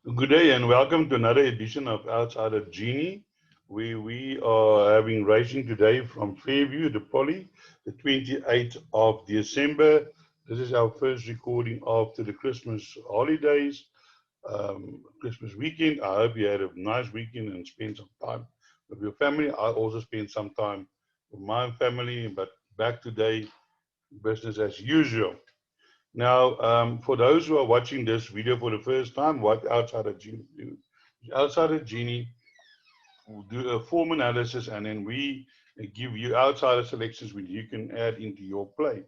Good day and welcome to another edition of Outside of Genie. We are having racing today from Fairview, the Poly, the 28th of December. This is our first recording after the Christmas holidays, Christmas weekend. I hope you had a nice weekend and spent some time with your family. I also spent some time with my family, but back today, business as usual. Now, for those who are watching this video for the first time, what Outside of Genie do? Outside of Genie will do a form analysis, and then we give you outsider selections which you can add into your play.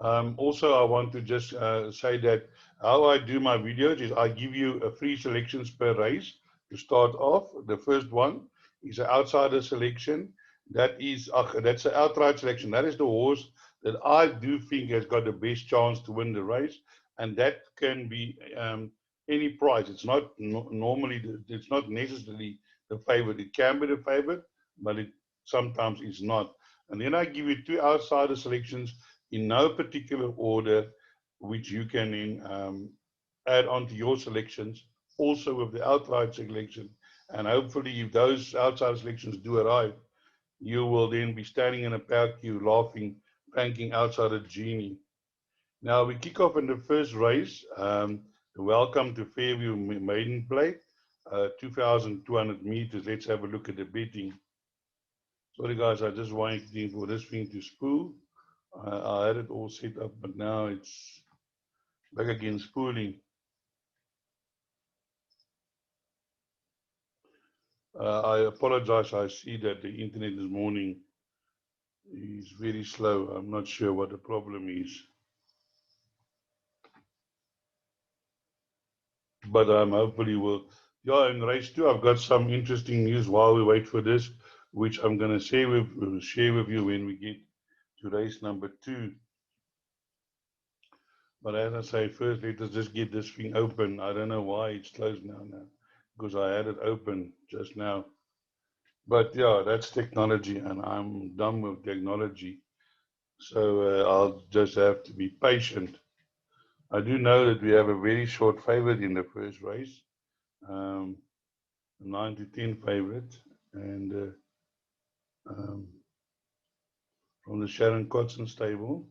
Also, I want to just say that how I do my videos is I give you a free selections per race to start off. The first one is an outsider selection. That's an outright selection. That is the horse that I do think has got the best chance to win the race, and that can be any price. It's not normally, it's not necessarily the favorite. It can be the favorite, but it sometimes is not. And then I give you two outsider selections in no particular order, which you can then add onto your selections, also with the outright selection. And hopefully, if those outside selections do arrive, you will then be standing in a park queue laughing, thanking outside of Genie. Now, we kick off in the first race. Welcome to Fairview Maiden Plate, 2,200 meters. Let's have a look at the betting. Sorry, guys, I just waiting for this thing to spool. I had it all set up, but now it's back again spooling. I apologize. I see that the internet this morning is very slow. I'm not sure what the problem is. But hopefully will. Yeah, in race 2, I've got some interesting news while we wait for this, which I'm going to share with you when we get to race number 2. But as I say, first let us just get this thing open. I don't know why it's closed now, because I had it open just now. But yeah, that's technology, and I'm done with technology. So I'll just have to be patient. I do know that we have a very short favorite in the first race, 9-10 favorite, and from the Sharon Kotson stable.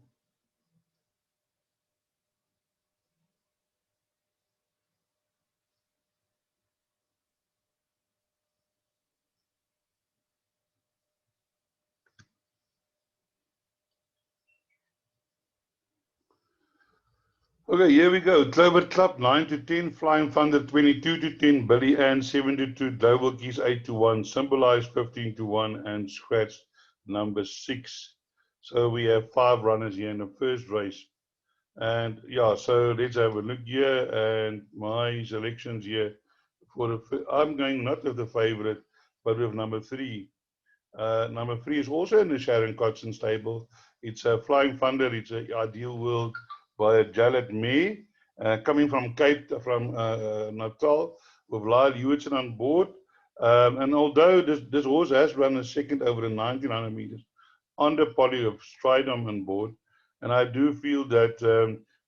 Okay, here we go. Clover Club 9-10, Flying Thunder 22-10, Billy Ann 7-2, Global Keys 8-1, Symbolize 15-1, and Scratch number 6. So we have 5 runners here in the first race. And yeah, so let's have a look here. And my selections here for the, I'm going not with the favorite, but with number 3. Number 3 is also in the Sharon Kotson stable. It's a Flying Thunder. It's an Ideal World by Jalet May, coming from Natal, with Lyle Hewitson on board. And although this horse has run a second over the 1900 meters on the poly of Stridom on board, and I do feel that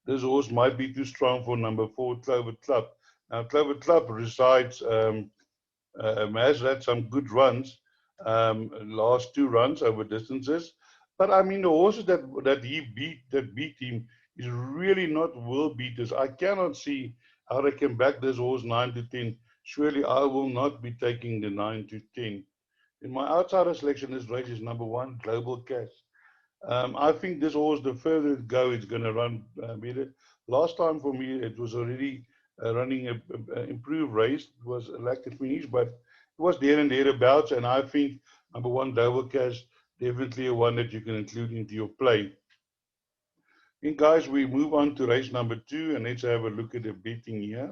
this horse might be too strong for number 4, Clover Club. Now, Clover Club resides, has had some good runs, last 2 runs over distances. But I mean, the horses that beat him is really not world beaters. I cannot see how they can back this horse 9-10. Surely I will not be taking the 9-10. In my outsider selection, this race is number 1, Global Cash. I think this horse, the further it goes, it's going to run better. Last time for me, it was already running an improved race. It was a lack of finish, but it was there and thereabouts. And I think number 1, Global Cash, definitely a one that you can include into your play. And guys, we move on to race number 2, and let's have a look at the betting here.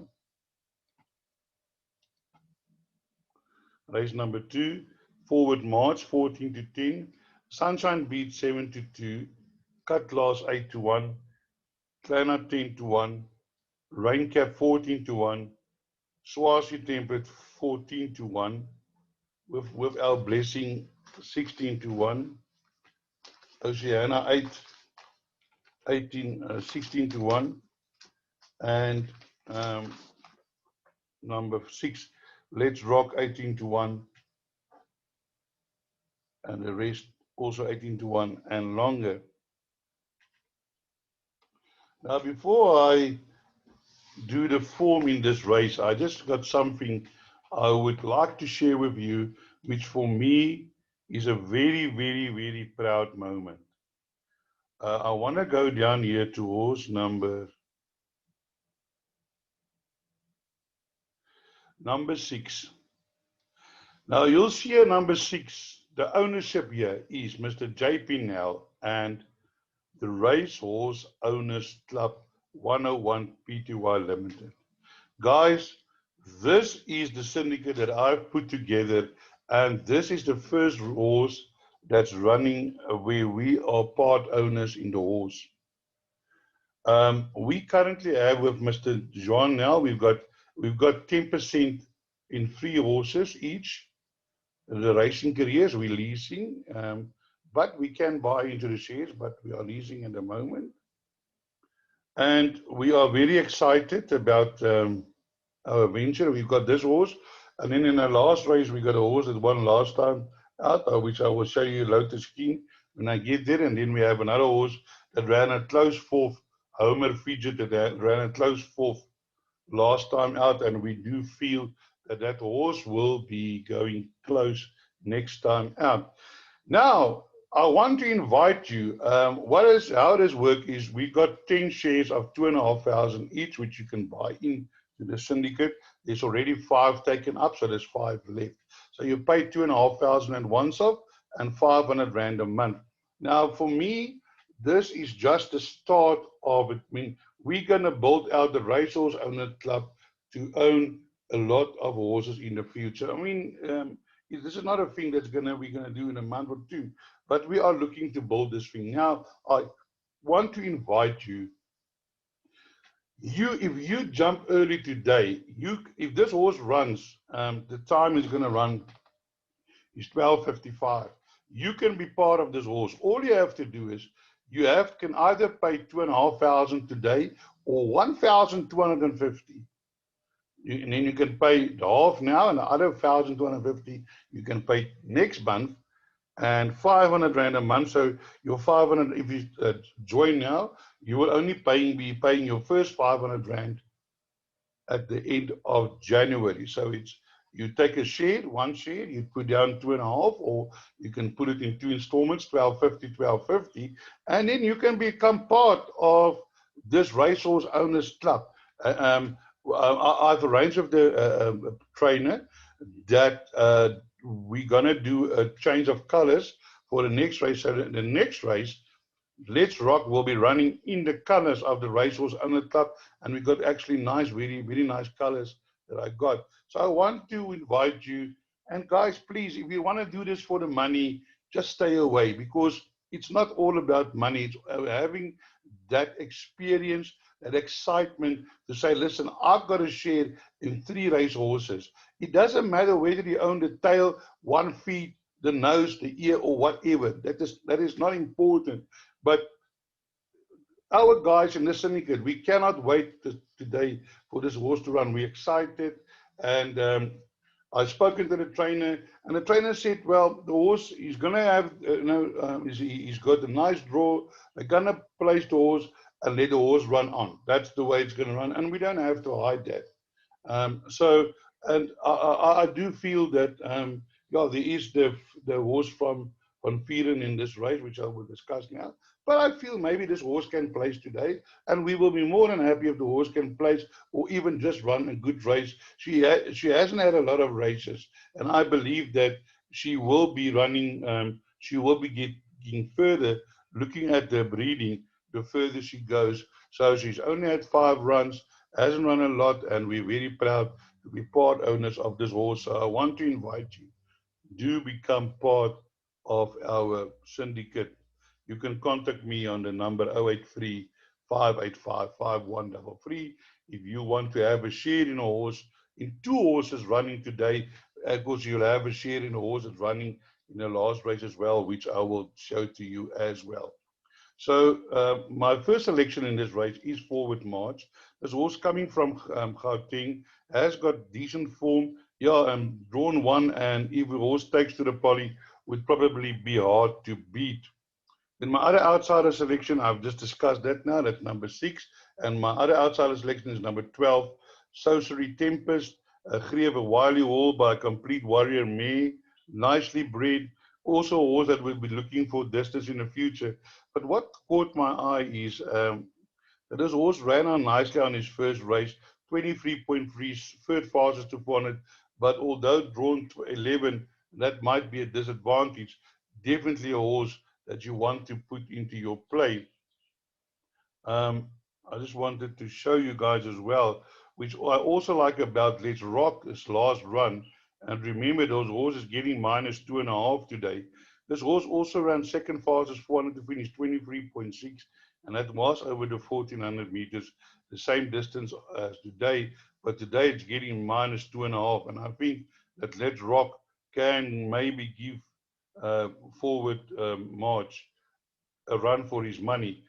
Race number 2, Forward March 14-10, Sunshine Beat 7-2, Cut Glass 8-1, Clannad 10-1, Raincap 14-1, Swazi Temperate 14-1, with our Blessing 16-1, Oceana 16-1, and number 6, Let's Rock 18-1, and the rest also 18-1 and longer. Now, before I do the form in this race, I just got something I would like to share with you, which for me is a very, very, very proud moment. I want to go down here to horse number 6. Now you'll see a number 6. The ownership here is Mr. J.P. Nell and the Racehorse Owners Club 101 Pty Limited. Guys, this is the syndicate that I've put together, and this is the first horse that's running where we are part owners in the horse. We currently have with Mr. John now, we've got 10% in 3 horses each. The racing careers we're leasing, but we can buy into the shares, but we are leasing at the moment. And we are very excited about our venture. We've got this horse, and then in the last race we got a horse that won last time out, which I will show you LOTUS King when I get there. And then we have another horse that ran a close 4th, Homer Fidget, that ran a close 4th last time out, and we do feel that that horse will be going close next time out. Now, I want to invite you. How this work is we got 10 shares of 2,500 each, which you can buy into the syndicate. There's already 5 taken up, so there's 5 left. So you pay 2,500 at once off and 500 Rand a month. Now, for me, this is just the start of it. I mean, we're going to build out the Racehorse Owners Club to own a lot of horses in the future. I mean, this is not a thing that's we're going to do in a month or 2, but we are looking to build this thing. Now, I want to invite you. If you jump early today, if this horse runs, the time is going to run is 12:55. You can be part of this horse. All you have to do is can either pay 2,500 today or 1,250. And then you can pay the half now, and the other 1,250 you can pay next month, and 500 Rand a month. So your 500, if you join now, you will only be paying your first 500 Rand at the end of January. So it's, you take a share, 1 share, you put down 2.5, or you can put it in 2 installments, 1250, 1250, and then you can become part of this Racehorse Owners Club. I've arranged with the trainer that we're going to do a change of colors for the next race. So the next race, Let's Rock will be running in the colors of the Racehorse Owners Club, and we got actually nice, very, very nice colors that I got. So I want to invite you, and guys, please, if you want to do this for the money, just stay away, because it's not all about money. It's having that experience, that excitement to say, listen, I've got a share in 3 race horses. It doesn't matter whether you own the tail, 1 feet, the nose, the ear, or whatever. That is not important. But our guys in the syndicate, we cannot wait today for this horse to run. We're excited. And I've spoken to the trainer, and the trainer said, well, the horse is going to have, he's got a nice draw. They're going to place the horse and let the horse run on. That's the way it's going to run, and we don't have to hide that. And I do feel that, yeah, there is the horse from Van Vieren in this race, which I will discuss now. But I feel maybe this horse can place today, and we will be more than happy if the horse can place or even just run a good race. She hasn't had a lot of races, and I believe that she will be running, she will be getting further, looking at the breeding, the further she goes. So she's only had 5 runs, hasn't run a lot, and we're very proud to be part owners of this horse. So I want to invite you, do become part of our syndicate. You can contact me on the number 083 585 5133 if you want to have a share in a horse, in 2 horses running today. Of course, you'll have a share in a horse that's running in the last race as well, which I will show to you as well. So my first selection in this race is Forward March. This horse coming from Gauteng has got decent form. Yeah, drawn one, and if the horse takes to the poly, would probably be hard to beat. Then my other outsider selection, I've just discussed that now, that's number 6. And my other outsider selection is number 12, Sorcery Tempest, a Grewe Wiley Hall by a Complete Warrior Mare, nicely bred. Also a horse that we'll be looking for distance in the future. But what caught my eye is that this horse ran on nicely on his first race, 23.3, third fastest to 400. But although drawn to 11, that might be a disadvantage. Definitely a horse that you want to put into your play. I just wanted to show you guys as well, which I also like about Let's Rock this last run. And remember, those horses getting -2.5 today. This horse also ran second fastest 400 to finish 23.6, and that was over the 1400 meters, the same distance as today. But today it's getting -2.5, and I think that Let's Rock can maybe give Forward March a run for his money,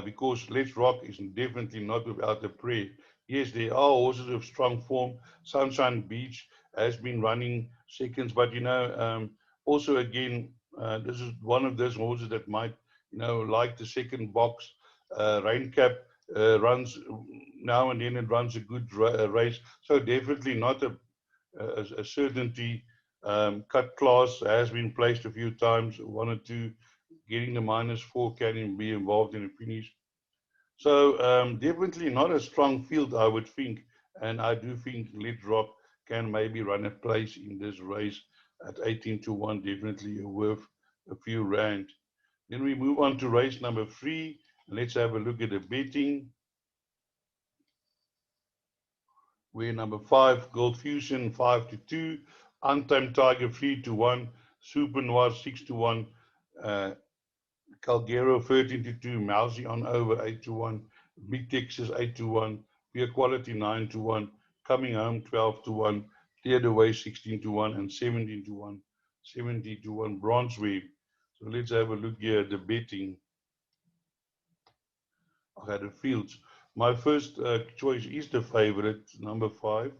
because Let's Rock is definitely not without a prayer. Yes, there are horses of strong form. Sunshine Beach has been running seconds, but also again, this is one of those horses that might, like the second box. Rain Cap runs now and then, it runs a good race, so definitely not a certainty. Cut class has been placed a few times, one or two, getting the -4 can be involved in a finish. So definitely not a strong field, I would think, and I do think Let Rock can maybe run a place in this race at 18-1, definitely worth a few rand. Then we move on to race number 3. Let's have a look at the betting. Where number 5, Gold Fusion 5-2, Untimed Tiger 3-1, Super Noir 6-1, Calgero 13-2, Mousy on over 8-1, Big Texas 8-1, Pure Quality 9-1, Coming Home 12-1, Cleared Away 16-1, and 17-1, 70-1 Bronze Wave. So let's have a look here at the betting. I had the fields. My first choice is the favorite, number 5.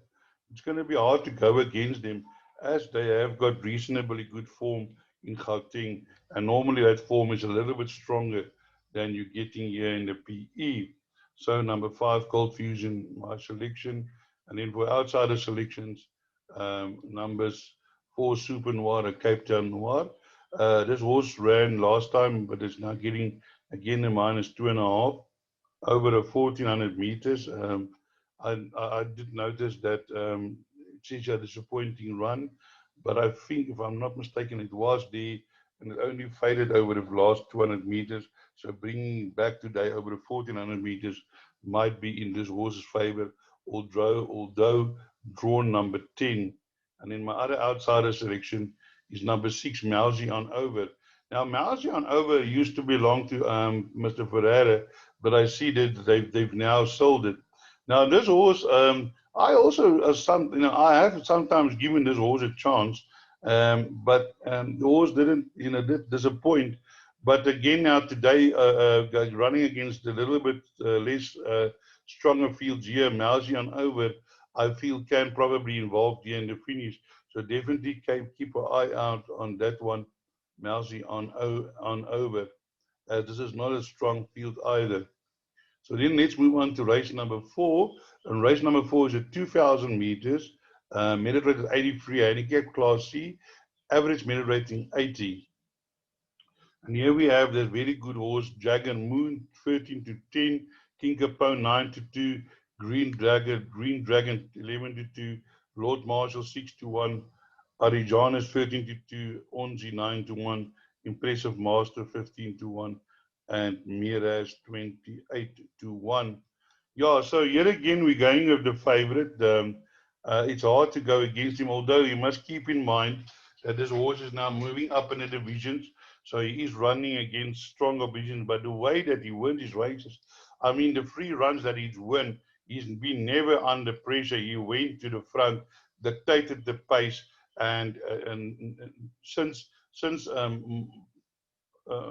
It's going to be hard to go against them, as they have got reasonably good form in Gauteng, and normally that form is a little bit stronger than you're getting here in the PE. So number 5, Cold Fusion, my selection. And then for outsider selections, numbers 4, Super Noir and Cape Town Noir. This horse ran last time, but it's now getting again a -2.5 over the 1400 meters. I did notice that it's such a disappointing run, but I think, if I'm not mistaken, it was there, and it only faded over the last 200 meters. So bringing it back today over the 1400 meters might be in this horse's favor, although drawn number 10. And then my other outsider selection is number 6, Mousy on over. Now, Mousy on over used to belong to Mr. Ferreira, but I see that they've now sold it. Now, this horse, I also I have sometimes given this horse a chance, but the horse did disappoint. But again, now today, running against a little bit less stronger fields here, Mousy on over, I feel can probably involve here in the finish. So definitely keep an eye out on that one, Mousy on over. This is not a strong field either. So then let's move on to race number 4. And race number 4 is at 2,000 meters, merit rated 83, handicap class C, average merit rating 80. And here we have that very good horse, Dragon Moon 13-10, King Capone 9-2, Green Dragon 11-2, Lord Marshall 6-1, Arijanas 13-2, Onzi 9-1, Impressive Master 15-1, and Miraz 28-1. Yeah, so yet again we're going with the favorite. It's hard to go against him, although you must keep in mind that this horse is now moving up in the divisions, so he is running against stronger divisions. But the way that he wins his races, I mean, the 3 runs that he's won, he's been never under pressure. He went to the front, dictated the pace, and since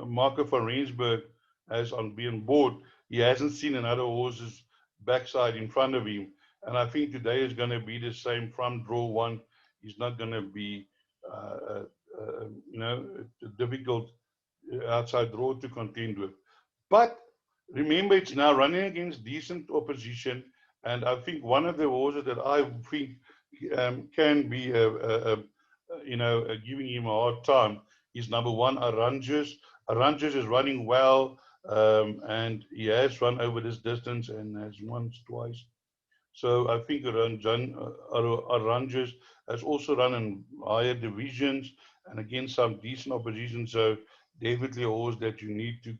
Marco van Rensburg as on being board, he hasn't seen another horse's backside in front of him. And I think today is going to be the same. From draw one, he's not going to be, a difficult outside draw to contend with. But remember, it's now running against decent opposition, and I think one of the horses that I think can be, giving him a hard time is number one, Aranjes. Aranjes is running well, and he has run over this distance and has once, twice. So I think Aranjes has also run in higher divisions and against some decent opposition. So definitely a horse that you need to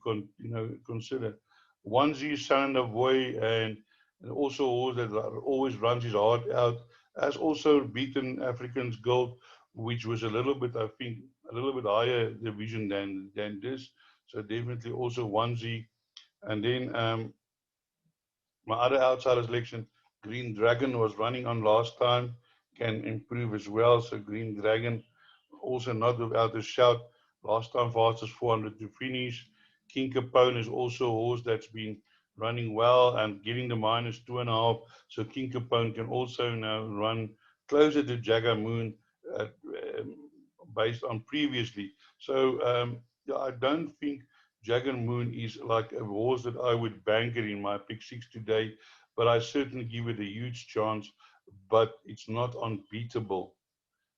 consider. Onesie, Son of Boy, and also a horse that always runs his heart out, has also beaten African's Gold, which was a little bit, I think, a little bit higher division than this. So definitely also Onesie. And then my other outsider selection, Green Dragon, was running on last time, can improve as well. So Green Dragon, also not without a shout. Last time fastest 400 to finish. King Capone is also a horse that's been running well and getting the -2.5. So King Capone can also now run closer to Jagger Moon based on previously. So I don't think Dragon Moon is like a horse that I would bank it in my pick six today, but I certainly give it a huge chance, but it's not unbeatable.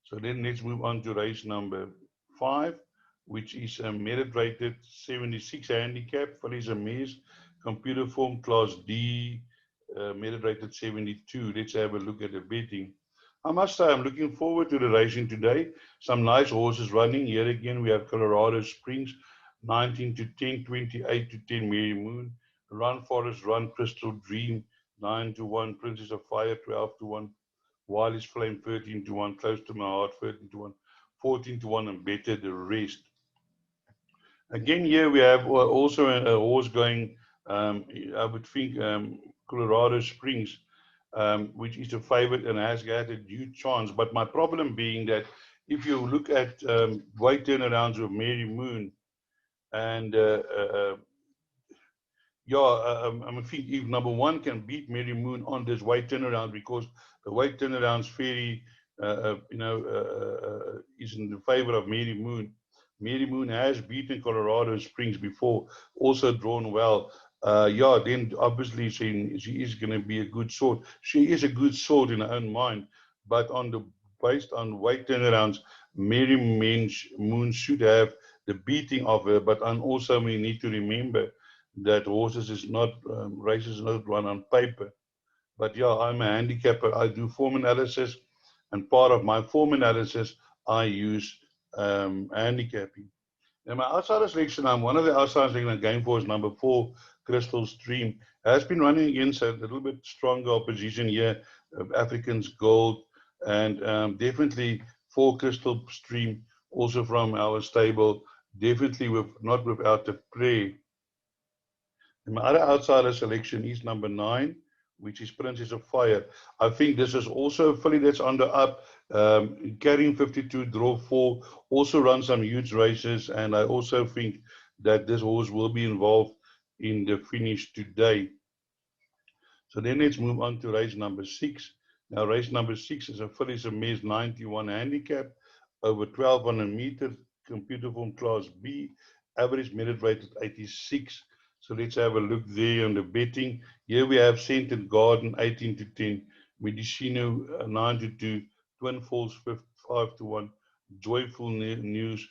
So then let's move on to race number 5, which is a merit rated 76 handicap, Felicia Mays, computer form class D, merit rated 72. Let's have a look at the betting. I must say I'm looking forward to the racing today. Some nice horses running. Here again, we have Colorado Springs, 19 to 10, 28 to 10, Mary Moon. Run Forest, Run Crystal Dream, 9 to 1, Princess of Fire, 12 to 1. Wireless Flame, 13 to 1, Close to My Heart, 13 to 1, 14 to 1, and Better the Rest. Again, here we have also a horse going, I would think, Colorado Springs, which is a favorite and has had a huge chance. But my problem being that if you look at weight turnarounds of Mary Moon, and I think if number one can beat Mary Moon on this weight turnaround, because the weight turnaround's very, is in the favor of Mary Moon. Mary Moon has beaten Colorado Springs before, also drawn well. Then obviously she is going to be a good sort. She is a good sort in her own mind, but based on weight turnarounds, Mary Moon should have the beating of her. But also we need to remember that horses is not races not run on paper. But yeah, I'm a handicapper. I do form analysis, and part of my form analysis, I use handicapping. In my outsider selection, I'm one of the outsiders I'm going for is number 4, Crystal Stream. Has been running against a little bit stronger opposition here, African's Gold, and definitely 4 Crystal Stream, also from our stable, definitely not without the play. And my other outsider selection is number 9, which is Princess of Fire. I think this is also a filly that's on the up, carrying 52, draw 4, also run some huge races, and I also think that this horse will be involved in the finish today. So then let's move on to race number 6. Now race number 6 is a filly's a mare's 91 handicap, over 1200 meters, computer form class B, average merit rated 86. So let's have a look there on the betting. Here we have Scented Garden, 18 to 10, Medicino, 9 to 2, Twin Falls, 5 to 1, Joyful News,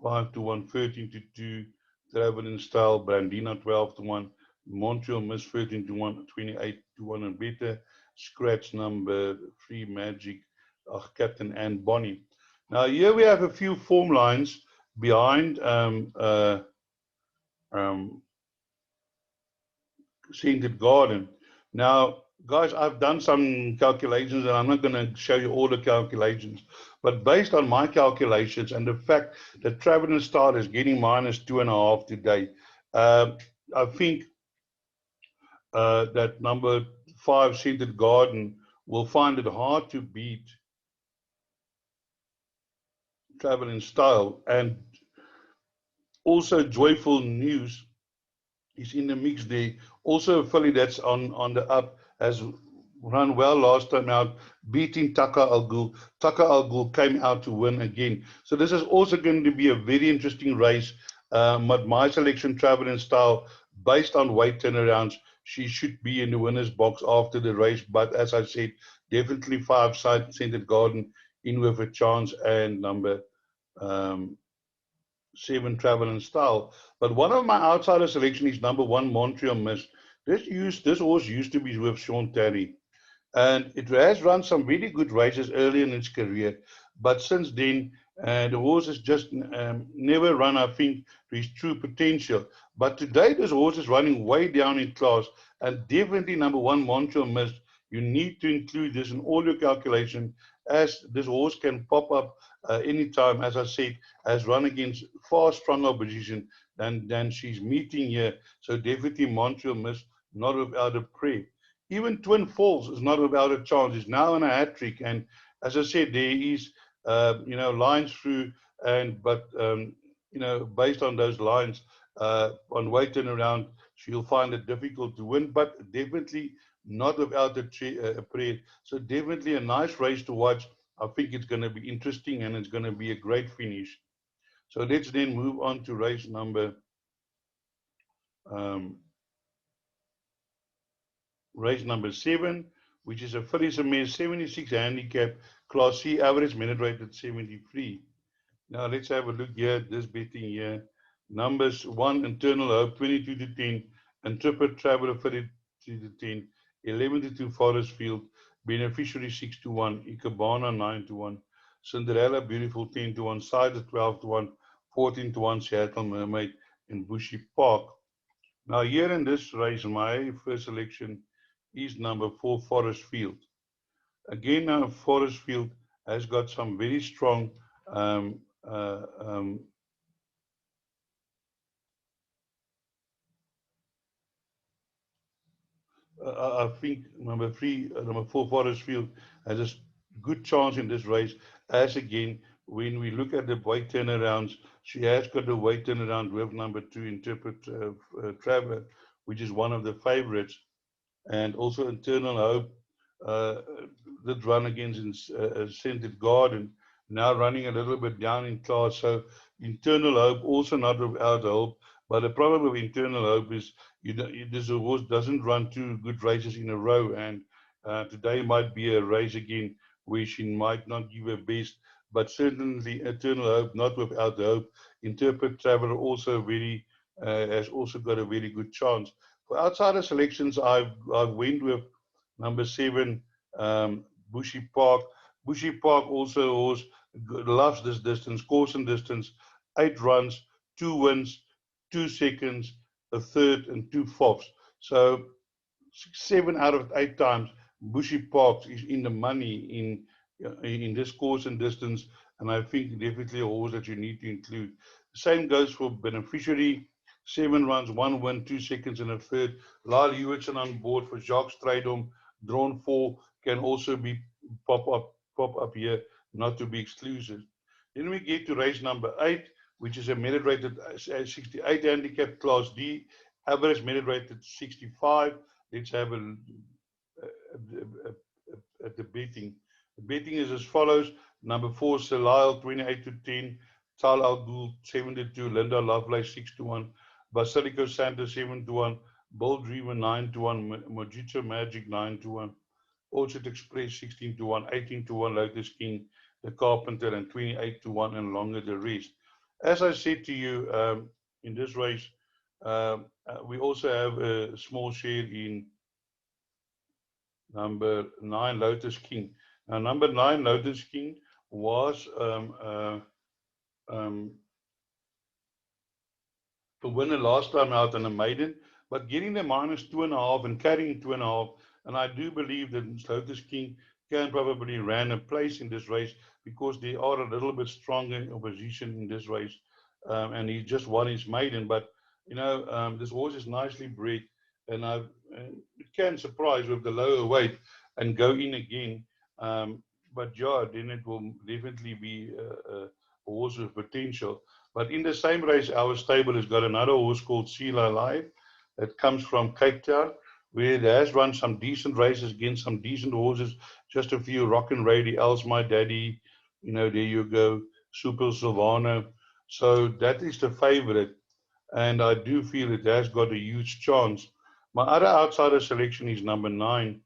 5 to 1, 13 to 2, Traveling Style, Brandina, 12 to 1, Montreal Miss, 13 to 1, 28 to 1 and better, Scratch number 3, Magic, Captain and Bonnie. Now here we have a few form lines behind Scented Garden. Now, guys, I've done some calculations, and I'm not going to show you all the calculations, but based on my calculations and the fact that Traveling Star is getting -2.5 today, I think that number 5, Scented Garden, will find it hard to beat Traveling Style, and also Joyful News is in the mix there. Also a filly that's on the up, has run well last time out, beating Taka Al Ghul. Taka Al Ghul came out to win again. So this is also going to be a very interesting race. But my selection, Travel and Style, based on weight turnarounds, she should be in the winner's box after the race. But as I said, definitely 5 side Scented Garden in with a chance, and number 7 Travel and Style. But one of my outsider selection is number 1 Montreal Mist. This horse used to be with Sean Terry, and it has run some really good races early in its career, but since then the horse has just never run, I think, to his true potential. But today this horse is running way down in class, and definitely number 1 Montreal Mist. You need to include this in all your calculation, as this horse can pop up anytime. As I said, has run against far stronger opposition than she's meeting here. So definitely Montreal Mist, not without a prayer. Even Twin Falls is not without a chance. It's now in a hat trick, and as I said, there is lines through, and but based on those lines on weight turnaround, she'll find it difficult to win, but definitely not without a prayer. So definitely a nice race to watch. I think it's going to be interesting, and it's going to be a great finish. So let's then move on to race number um, 7, which is a filly mare 76 handicap, Class C, average minute rate at 73. Now let's have a look here at this betting here. Numbers 1, Internal Hope, 22 to 10, Intrepid Traveler, 32 to 10, 11 to 2, Forest Field, Beneficiary, 6 to 1, Ikebana, 9 to 1, Cinderella Beautiful, 10 to 1, Cider, 12 to 1, 14 to 1, Seattle Mermaid, and Bushy Park. Now here in this race, my first selection is number 4, Forest Field. Again, now Forest Field has got some very strong I think number 4, Forest Field, has a good chance in this race. As again, when we look at the weight turnarounds, she has got a weight turnaround with number 2, Interpret Traveler, which is one of the favorites, and also Internal Hope did run against Scented Garden, now running a little bit down in class. So Internal Hope also not without hope. But the problem with Internal Hope is this horse doesn't run 2 good races in a row, and today might be a race again where she might not give her best. But certainly Eternal Hope, not without hope. Interpret Traveler also has also got a very good chance. For outsider selections, I've went with number 7, Bushy Park. Bushy Park also loves this distance, course and distance, 8 runs, 2 wins, 2 seconds, a third, and 2 fourths. So 7 out of 8 times, Bushy Park is in the money in this course and distance, and I think definitely a horse that you need to include. The same goes for Beneficiary. 7 runs, 1 win, 2 seconds, and a third. Lyle Hewitson on board for Jacques Strydom. Drawn 4 can also be pop up here, not to be exclusive. Then we get to race number 8, which is a merit rated 68 handicap, Class D, average merit rated 65. Let's have at the betting. The betting is as follows. Number 4, Salile, 28 to 10. Tal Al Ghul, 7 to 2. Linda Lovelace, 6 to 1. Basilico Santa, 7 to 1. Bold Dreamer, 9 to 1. Mojito Magic, 9 to 1. Orchard Express, 16 to 1. 18 to 1. Lotus King, the Carpenter, and 28 to 1, and longer the rest. As I said to you, in this race, we also have a small share in number 9, Lotus King. Now, number 9, Lotus King, was the winner last time out in a maiden, but getting the -2.5 and carrying 2.5, and I do believe that Lotus King can probably run a place in this race, because they are a little bit stronger opposition in this race, and he just won his maiden. But this horse is nicely bred, and it can surprise with the lower weight and go in again. But yeah, then it will definitely be a horse with potential. But in the same race, our stable has got another horse called Sila Live. It comes from Cape Town, where it has run some decent races against some decent horses, just a few Rockin' Radials, My Daddy, there you go, Super Silvano. So that is the favorite, and I do feel it has got a huge chance. My other outsider selection is number 9.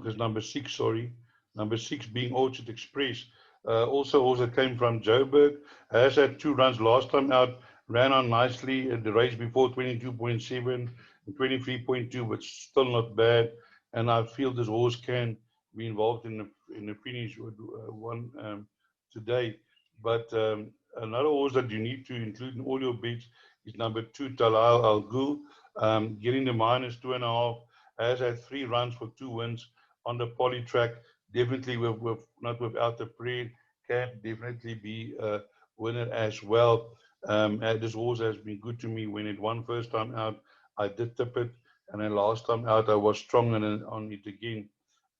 It's number 6, sorry. Number 6 being Orchard Express. Also came from Joburg. Has had 2 runs last time out. Ran on nicely at the race before 22.7 and 23.2, but still not bad. And I feel this horse can be involved in the finish with one today. But another horse that you need to include in all your bets is number 2, Talal Al Ghul. Getting the -2.5. Has had 3 runs for 2 wins on the poly track. Definitely with not without the prayer, can definitely be a winner as well. This horse has been good to me. When it won first time out, I did tip it, and then last time out I was strong on it again.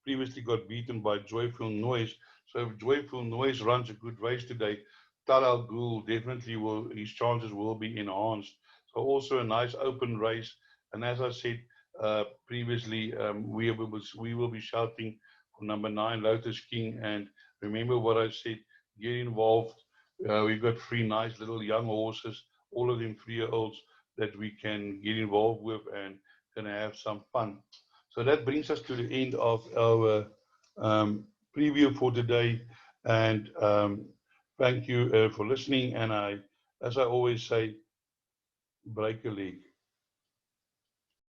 Previously got beaten by Joyful Noise. So if Joyful Noise runs a good race today, Talal Ghul definitely will, his chances will be enhanced. So also a nice open race. And as I said previously, we will be shouting for number 9, Lotus King. And remember what I said, get involved. We've got 3 nice little young horses, all of them 3-year-olds that we can get involved with and gonna have some fun. So that brings us to the end of our preview for today. And thank you for listening. And as I always say, break a leg.